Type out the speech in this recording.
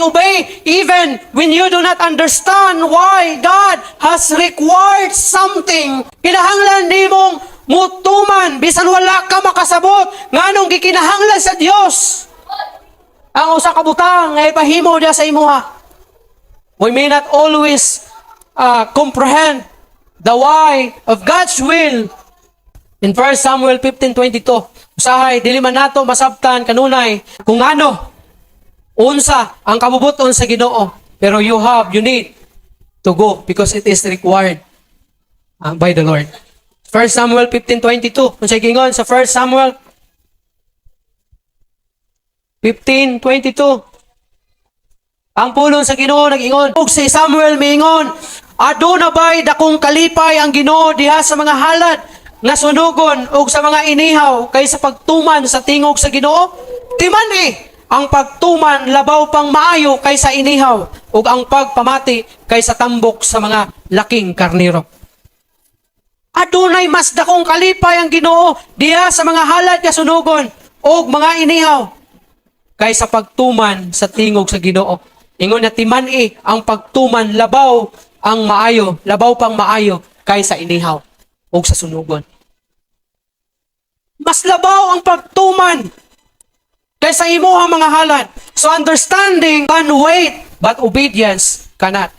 Obey even when you do not understand why God has required something. Kinahanglan nimong mutuman bisan wala ka makasabot nganong gikinahanglan sa Dios. Ang usa ka butang nga ipahimo dia sa imuha. We may not always comprehend the why of God's will. In 1 Samuel 15:22, usahay dili man nato masabtan kanunay kung ano unsa ang kabubuton sa Ginoo, pero you need to go because it is required by the Lord. 1 Samuel 15:22, unsay gingon sa 1 Samuel 15:22? Ang pulong sa Ginoo nag-ingon, ug si Samuel miingon, aduna bay dakong kalipay ang Ginoo diha sa mga halad nga sunugon ug sa mga inihaw kaysa pagtuman sa tingog sa Ginoo? Timan ang pagtuman labaw pang maayo kaysa inihaw ug ang pagpamati kaysa tambok sa mga laking karniro. Adunay mas dakong kalipay ang Ginoo diha sa mga halad nga sunugon ug mga inihaw kaysa pagtuman sa tingog sa Ginoo. Ingon na timan ang pagtuman labaw ang maayo, labaw pang maayo kaysa inihaw ug sa sunugon. Mas labaw ang pagtuman kaysa imuha mga halad. So understanding can wait, but obedience cannot.